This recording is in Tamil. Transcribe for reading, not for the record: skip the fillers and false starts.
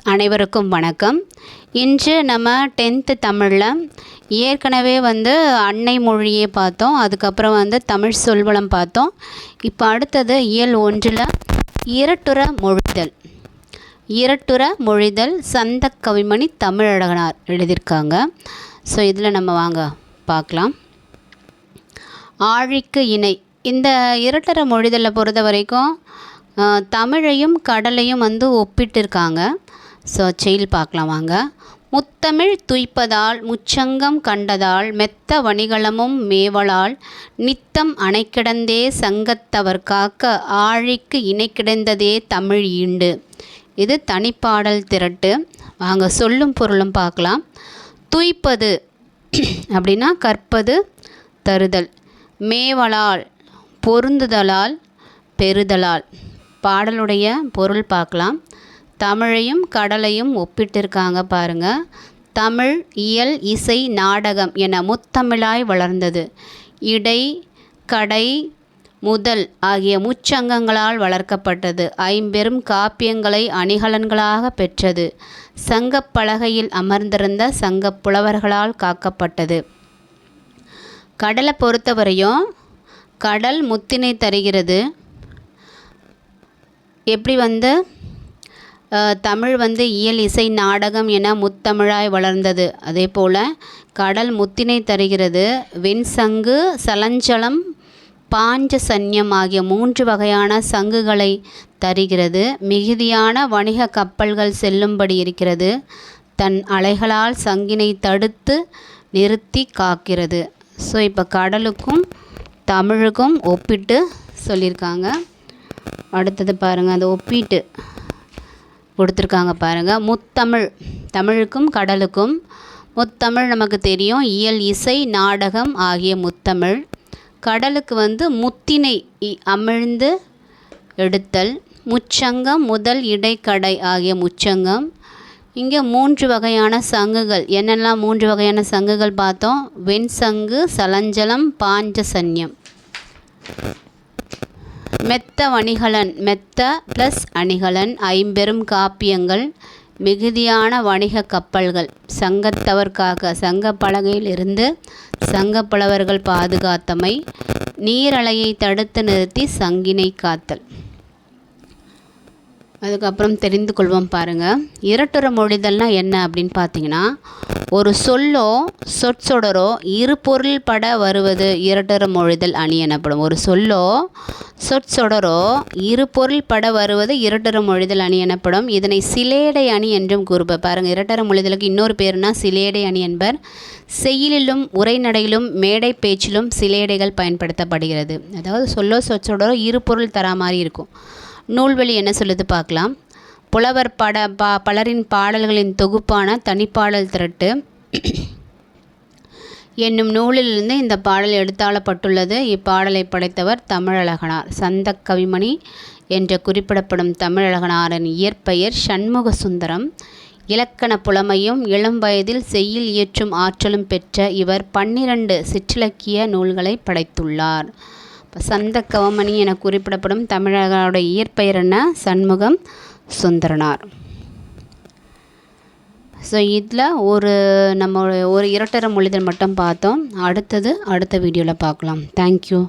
அனைவருக்கும் வணக்கம். இன்று நம்ம 10th தமிழில் ஏற்கனவே அன்னை மொழியே பார்த்தோம். அதுக்கப்புறம் தமிழ் சொல்வளம் பார்த்தோம். இப்போ அடுத்தது இயல் 1ல் இரட்டுற மொழிதல் சந்தக்கவிமணி தமிழழகனார் எழுதியிருக்காங்க. ஸோ இதில் நம்ம வாங்க பார்க்கலாம். ஆழிக்கு இணை. இந்த இரட்டுற மொழிதலை பொறுத்த வரைக்கும் தமிழையும் கடலையும் ஒப்பிட்டிருக்காங்க. ஸோ செயல் பார்க்கலாம் வாங்க. முத்தமிழ் துய்ப்பதால் முச்சங்கம் கண்டதால் மெத்த வணிகளமும் மேவலால் நித்தம் அணைக்கிடந்தே சங்கத்தவர் காக்க ஆழிக்கு இணை கிடந்ததே தமிழ் ஈண்டு. இது தனிப்பாடல் திரட்டு. வாங்க சொல்லும் பொருளும் பார்க்கலாம். துய்ப்பது அப்படின்னா கற்பது தருதல். மேவலால் பொருந்துதலால் பெறுதலால். பாடலுடைய பொருள் பார்க்கலாம். தமிழையும் கடலையும் ஒப்பிட்டிருக்காங்க பாருங்கள். தமிழ் இயல் இசை நாடகம் என முத்தமிழாய் வளர்ந்தது. இடை கடை முதல் ஆகிய முச்சங்கங்களால் வளர்க்கப்பட்டது. ஐம்பெரும் காப்பியங்களை அணிகலன்களாக பெற்றது. சங்கப் பலகையில் அமர்ந்திருந்த சங்கப் புலவர்களால் காக்கப்பட்டது. கடலை பொறுத்தவரையும் கடல் முத்தினை தருகிறது. எப்படி தமிழ் இயல் இசை நாடகம் என முத்தமிழாய் வளர்ந்தது. அதே போல் கடல் முத்தினை தருகிறது. வெண்சங்கு சலஞ்சலம் பாஞ்சசன்யம் ஆகிய 3 வகையான சங்குகளை தருகிறது. மிகுதியான வணிக கப்பல்கள் செல்லும்படி இருக்கிறது. தன் அலைகளால் சங்கினை தடுத்து நிறுத்தி காக்கிறது. ஸோ இப்போ கடலுக்கும் தமிழுக்கும் ஒப்பிட்டு சொல்லியிருக்காங்க. அடுத்தது பாருங்கள், அந்த ஒப்பீட்டு கொடுத்துருக்காங்க பாருங்கள். முத்தமிழ் தமிழுக்கும் கடலுக்கும். முத்தமிழ் நமக்கு தெரியும், இயல் இசை நாடகம் ஆகிய முத்தமிழ். கடலுக்கு முத்தினை அமிழ்ந்து எடுத்தல். முச்சங்கம் முதல் இடைக்கடை ஆகிய முச்சங்கம். இங்கே 3 வகையான சங்குகள். என்னெல்லாம் 3 வகையான சங்குகள் பார்த்தோம்? வெண்சங்கு சலஞ்சலம் பாஞ்சசன்யம். மெத்த வணிகலன், மெத்த ப்ளஸ் அணிகலன். ஐம்பெரும் காப்பியங்கள், மிகுதியான வணிக கப்பல்கள். சங்கத்தவர்க்காக சங்க பலகையில் இருந்து சங்கப்புலவர்கள் பாதுகாத்தமை. நீரலையை தடுத்து நிறுத்தி சங்கினை காத்தல். அதுக்கப்புறம் தெரிந்து கொள்வோம் பாருங்கள். இரட்டுற மொழிதல்னால் என்ன அப்படின்னு பார்த்தீங்கன்னா, ஒரு சொல்லோ சொற்சொடரோ இரு பொருள் பட வருவது இரட்டுற மொழிதல் அணி எனப்படும். ஒரு சொல்லோ சொற்சொடரோ இரு பொருள் பட வருவது இரட்டுற மொழிதல் அணி எனப்படும். இதனை சிலேடை அணி என்றும் கூறுவர். பாருங்கள், இரட்டுற மொழிதலுக்கு இன்னொரு பேருனா சிலேடை அணி என்பர். செய்யுளிலும் உரைநடையிலும் மேடை பேச்சிலும் சிலேடைகள் பயன்படுத்தப்படுகிறது. அதாவது சொல்லோ சொற்சொடரோ இரு பொருள் தரா மாதிரி இருக்கும். நூல்வழி என்ன சொல்லுது பார்க்கலாம். புலவர் பலரின் பாடல்களின் தொகுப்பான தனிப்பாடல் திரட்டு என்னும் நூலிலிருந்து இந்த பாடல் எடுத்தாளப்பட்டுள்ளது. இப்பாடலை படைத்தவர் தமிழழகனார். சந்தக்கவிமணி என்று குறிப்பிடப்படும் தமிழழகனாரின் இயற்பெயர் சண்முக சுந்தரம். இலக்கண புலமையும் இளம் வயதில் செய்யுள் இயற்றும் ஆற்றலும் பெற்ற இவர் 12 சிற்றிலக்கிய நூல்களை படைத்துள்ளார். சந்தக்கவமணி என குறிப்பிடப்படும் தமிழர்களுடைய இயற்பெயர் என்ன? சண்முகம் சுந்தரனார். ஸோ இதில் நம்ம ஒரு இரட்டர மொழிதல் மட்டும் பார்த்தோம். அடுத்த வீடியோவில் பார்க்கலாம். தேங்க்யூ.